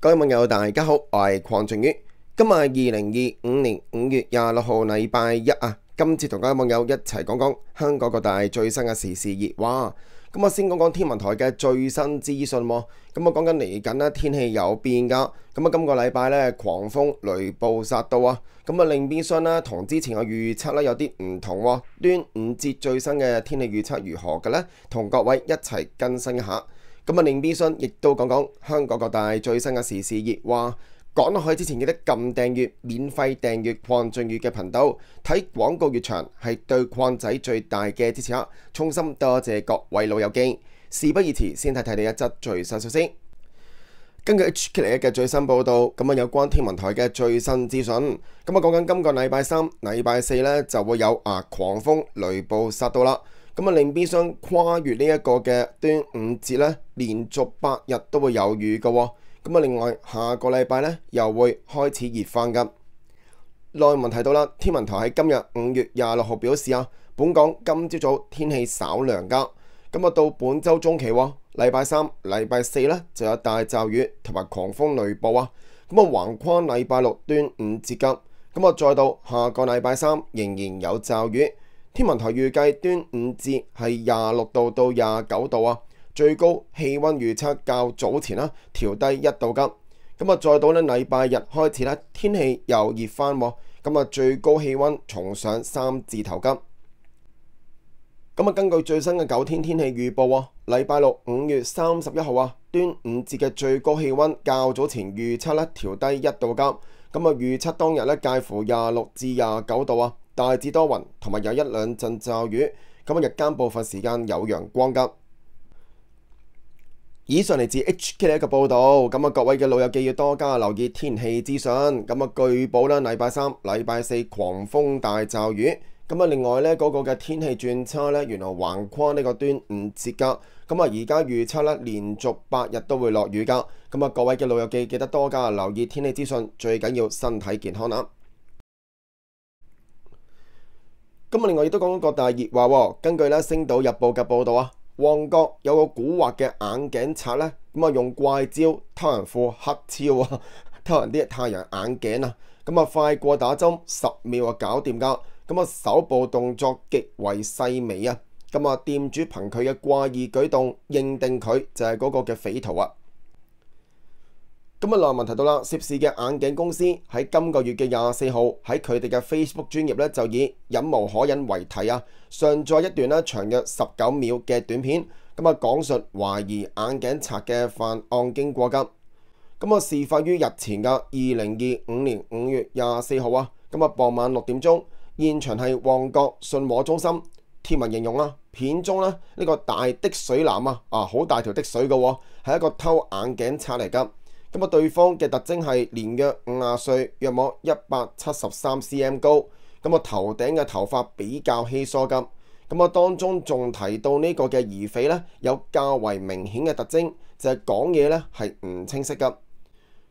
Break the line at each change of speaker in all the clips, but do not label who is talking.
各位網友大家好，我係鄺俊宇。今日係2025年5月26號禮拜一啊。今次同各位網友一齊講講香港各大最新嘅時事熱話。咁我先講講天文台嘅最新資訊。咁我講緊嚟緊呢天氣有變噶。咁啊今個禮拜呢，狂風雷暴殺到啊。咁啊另變相呢，同之前嘅預測呢有啲唔同。端午節最新嘅天氣預測如何嘅呢？同各位一齊更新一下。咁啊，另邊信亦都講講香港各大最新嘅時事熱話。講落去之前記得撳訂閱，免費訂閱鄺俊宇嘅頻道，睇廣告越長係對鄺仔最大嘅支持啊！衷心多謝各位老友記。事不宜遲，先睇睇你一則最新消息。根據 HKLA 嘅最新報導，咁啊有關天文台嘅最新資訊，咁啊講緊今個禮拜三、禮拜四呢就會有狂風雷暴殺到啦。咁啊，令變相跨越呢一個嘅端午節呢，連續8日都會有雨嘅。咁啊，另外下個禮拜呢又會開始熱翻㗎。內文提到啦，天文台喺今日5月26號表示本港今朝早天氣稍涼㗎。咁啊，到本週中期禮拜三、禮拜四呢就有大驟雨同埋狂風雷暴啊。咁啊，橫跨禮拜六端午節㗎。咁啊，再到下個禮拜三仍然有驟雨。天文台預計端午節係26度到29度啊，最高氣溫預測較早前調低1度㗎。咁啊，再到呢禮拜日開始天氣又熱翻，咁啊最高氣溫重上3字頭㗎。咁啊，根據最新嘅9天天氣預報禮拜六5月31號端午節嘅最高氣溫較早前預測調低1度㗎。咁啊，預測當日介乎26至29度啊。大致多雲，同埋有一兩陣驟雨。咁啊，日間部分時間有陽光㗎。以上嚟自 HKLA 嘅報導。咁啊，各位嘅老友記要多加留意天氣資訊。咁啊，據報啦，禮拜三、禮拜四狂風大驟雨。咁啊，另外呢嗰個嘅天氣轉差呢，原來橫跨呢個端午節㗎。咁啊，而家預測呢連續8日都會落雨㗎。咁啊，各位嘅老友記記得多加留意天氣資訊，最緊要身體健康啦。咁啊，另外亦都講緊各大熱話。根據《星島日報》嘅報導旺角有個古惑嘅眼鏡賊呢，咁啊用怪招偷人副黑超偷人啲太陽眼鏡啊，咁啊快過打針10秒搞掂㗎。咁啊手部動作極為細微啊，咁啊店主憑佢嘅怪異舉動認定佢就係嗰個嘅匪徒啊。咁啊，內文提到啦，涉事嘅眼鏡公司喺今個月嘅24號喺佢哋嘅 Facebook 專頁就以忍無可忍為題上載一段長約19秒嘅短片，咁啊講述懷疑眼鏡賊嘅犯案經過㗎。咁啊事發於日前嘅2025年5月24號咁啊傍晚6點鐘，現場係旺角信和中心。貼文形容片中呢個大的水男好大條的水嘅係一個偷眼鏡賊嚟㗎。咁啊，對方嘅特徵係年約50歲，約莫173 cm 高。咁啊，頭頂嘅頭髮比較稀疏㗎。咁啊，當中仲提到呢個嘅疑匪呢，有較為明顯嘅特徵，就係講嘢呢係唔清晰㗎。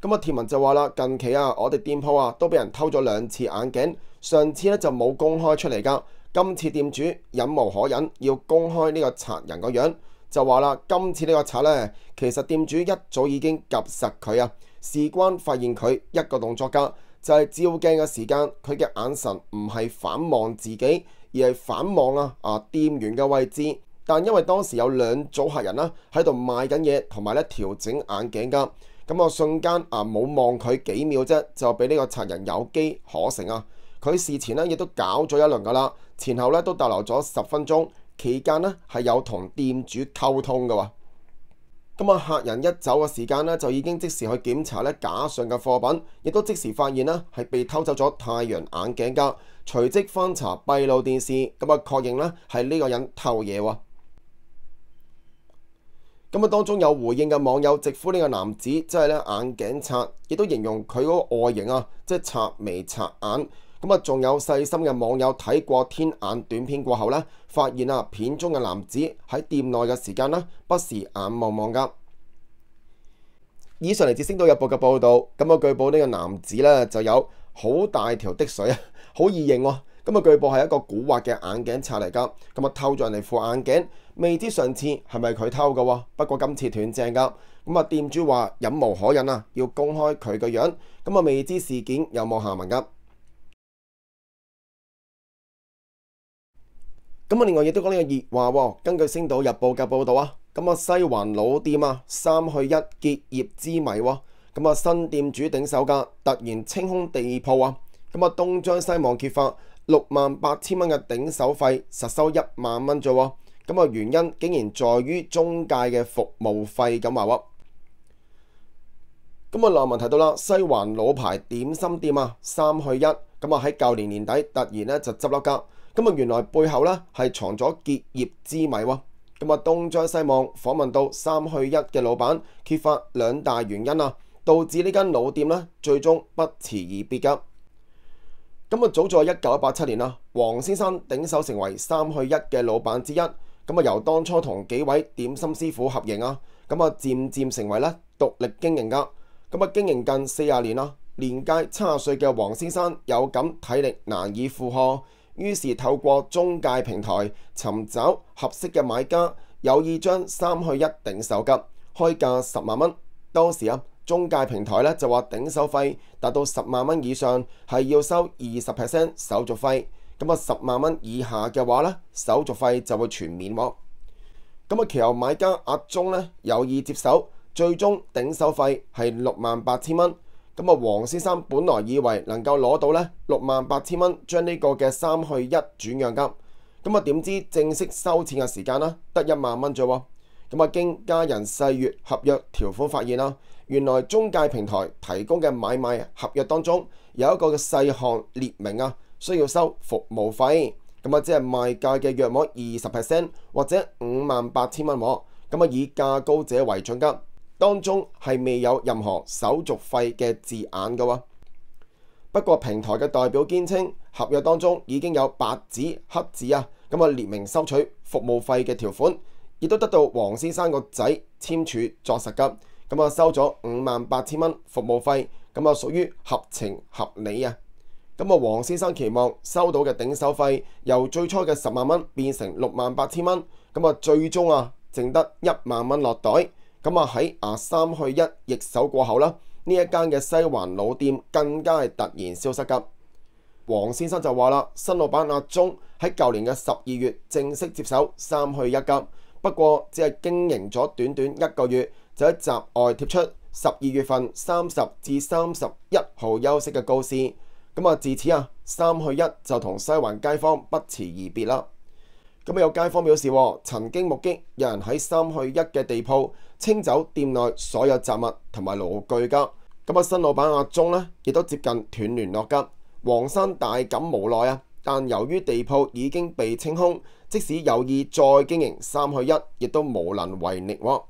咁啊，貼文就話啦，近期我哋店鋪都俾人偷咗2次眼鏡，上次呢就冇公開出嚟㗎。今次店主忍無可忍，要公開呢個賊人個樣。就話啦，今次呢個賊呢，其實店主一早已經夾實佢事關發現佢一個動作㗎，就係照鏡嘅時間，佢嘅眼神唔係反望自己，而係反望店員嘅位置。但因為當時有2組客人喺度賣緊嘢，同埋調整眼鏡㗎，咁我瞬間冇望佢幾秒啫，就俾呢個賊人有機可乘佢事前亦都搞咗一輪㗎啦，前後都逗留咗10分鐘。期間係有同店主溝通嘅。咁客人一走嘅時間就已經即時去檢查架上嘅貨品，亦都即時發現係被偷走咗太陽眼鏡㗎。隨即翻查閉路電視，咁確認係呢個人偷嘢喎。咁當中有回應嘅網友直呼呢個男子即係眼鏡賊，亦都形容佢嗰個外形即係賊眉賊眼。咁仲有細心嘅網友睇過天眼短片過後發現片中嘅男子喺店內嘅時間不時眼望望㗎。以上嚟自《星島日報》嘅報導，咁據報呢個男子就有好大條的水好易認喎。咁據報係一個古惑嘅眼鏡賊嚟㗎，咁偷咗人哋副眼鏡，未知上次係咪佢偷㗎喎？不過今次斷正㗎。咁啊，店主話忍無可忍啊，要公開佢嘅樣。咁啊，未知事件有冇下文㗎。咁啊，另外亦都講呢個熱話喎。根據《星島日報》嘅報導啊，咁啊，西環老店啊3去1結業之謎喎。咁啊，新店主頂手㗎，突然清空地鋪啊。咁啊，東張西望揭發68000蚊嘅頂手費，實收1萬蚊啫喎。咁啊，原因竟然在於中介嘅服務費咁話喎。咁啊，內文提到啦，西環老牌點心店啊3去1，咁啊喺舊年年底突然咧就執笠㗎。咁啊，原來背後咧係藏咗結業之謎喎。咁啊，東張西望訪問到3去1嘅老闆，揭發2大原因啊，導致呢間老店咧最終不辭而別㗎。咁啊，早在1987年啊，黃先生頂手成為3去1嘅老闆之一。咁啊，由當初同幾位點心師傅合營啊，咁啊漸漸成為咧獨立經營㗎。咁啊，經營近40年啦，年屆70歲嘅黃先生有感體力難以負荷，於是透過中介平台尋找合適嘅買家，有意將3去1頂手㗎，開價10萬蚊。當時啊，中介平台咧就話頂手費達到10萬蚊以上係要收20% 手續費，咁啊10萬蚊以下嘅話咧，手續費就會全免喎。咁啊，其後買家阿鐘咧有意接手。最終頂手費係68000蚊，咁啊黃先生本來以為能夠攞到咧68000蚊，將呢個嘅3去1轉讓㗎，咁啊點知正式收錢嘅時間啦，得1萬蚊啫喎。咁啊經家人細閱合約條款發現啦，原來中介平台提供嘅買賣合約當中有一個嘅細項列明啊，需要收服務費，咁啊即係賣價嘅約莫20% 或者58000蚊喎，咁啊以價高者為準㗎。當中係未有任何手續費嘅字眼嘅喎。不過平台嘅代表堅稱，合約當中已經有白紙黑字啊，咁啊列明收取服務費嘅條款，亦都得到黃先生個仔簽署作實㗎。咁啊收咗58000蚊服務費，咁啊屬於合情合理啊。咁啊黃先生期望收到嘅頂手費由最初嘅10萬蚊變成68000蚊，咁啊最終啊淨得1萬蚊落袋。咁啊喺3去1易手過後啦，呢一間嘅西環老店更加係突然消失㗎。黃先生就話啦，新老闆阿鐘喺舊年嘅12月正式接手3去1㗎，不過只係經營咗短短1個月，就喺閘外貼出12月份30至31號休息嘅告示。咁啊自此啊3去1就同西環街坊不辭而別啦。咁有街坊表示，曾經目擊有人喺3去1嘅地鋪清走店內所有雜物同埋爐具㗎。咁啊，新老闆阿鐘呢亦都接近斷聯絡㗎。黃生大感無奈啊，但由於地鋪已經被清空，即使有意再經營3去1，亦都無能為力喎。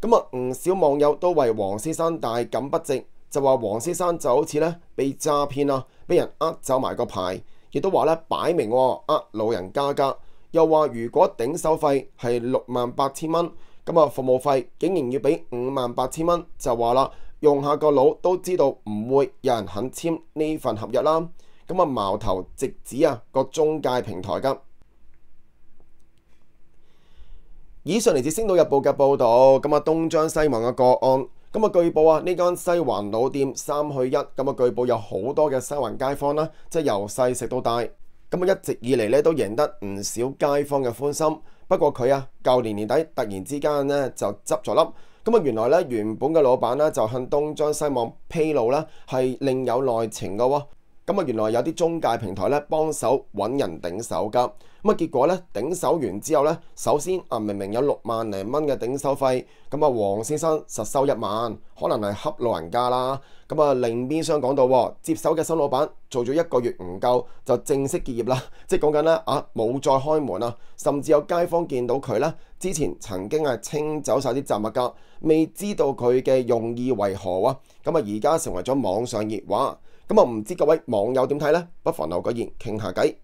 咁啊，唔少網友都為黃先生大感不值，就話黃先生就好似呢被詐騙啊，俾人走埋個牌，亦都話呢擺明老人家㗎。又話如果頂手費係68000蚊，咁啊服務費竟然要俾58000蚊，就話啦，用下個腦都知道唔會有人肯簽呢份合約啦。咁啊矛頭直指啊個中介平台㗎。以上嚟自《星島日報》嘅報導，咁啊東張西望嘅個案，咁啊據報啊呢間西環老店3去1，咁啊據報有好多嘅西環街坊啦，即係由細食到大。咁啊一直以嚟咧都贏得唔少街坊嘅歡心，不過佢啊舊年年底突然之間呢就執咗笠，咁啊原來咧原本嘅老闆呢就向東張西望披露啦係另有內情嘅喎，咁啊原來有啲中介平台咧幫手揾人頂手㗎，咁啊結果咧頂手完之後咧，首先明明有6萬零蚊嘅頂手費，咁啊黃先生實收1萬，可能係恰老人家啦。咁啊另邊廂講到接手嘅新老闆做咗1個月唔夠就正式結業啦，即係講緊咧冇再開門啊，甚至有街坊見到佢咧之前曾經係清走晒啲雜物㗎，未知道佢嘅用意為何啊，咁啊而家成為咗網上熱話，咁啊唔知各位網友點睇呢？不妨留個言傾下偈。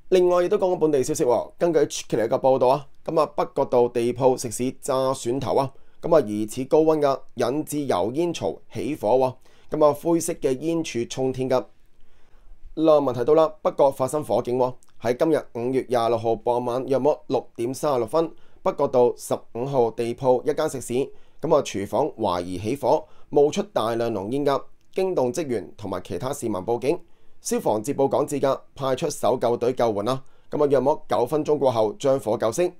另外亦都講到本地消息，根據 Chikili 嘅報導啊，咁啊北角道地鋪食肆炸蒜頭啊，咁啊疑似高溫㗎，引致油煙槽起火喎，咁啊灰色嘅煙柱衝天㗎。內文提到啦，北角發生火警喎，喺今日5月26號傍晚約莫6點36分，北角道15號地鋪一間食肆，廚房懷疑起火，冒出大量濃煙㗎，驚動職員同埋其他市民報警。消防接報趕至㗎，派出搜救隊救援啦。約莫9分鐘過後將火救熄。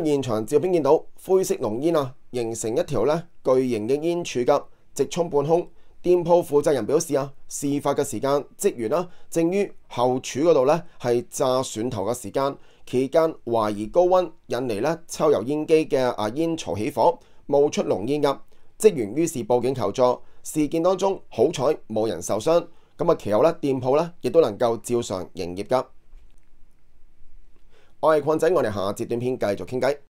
現場照片見到灰色濃煙形成一條巨型嘅煙柱㗎，直衝半空。店鋪負責人表示事發嘅時間職員正於後廚嗰度係炸蒜頭嘅時間，期間懷疑高溫引嚟抽油煙機嘅煙槽起火，冒出濃煙㗎。職員於是報警求助，事件當中好彩冇人受傷。其後店鋪亦都能夠照常營業㗎。我係鄺仔，我哋下節短片繼續傾偈。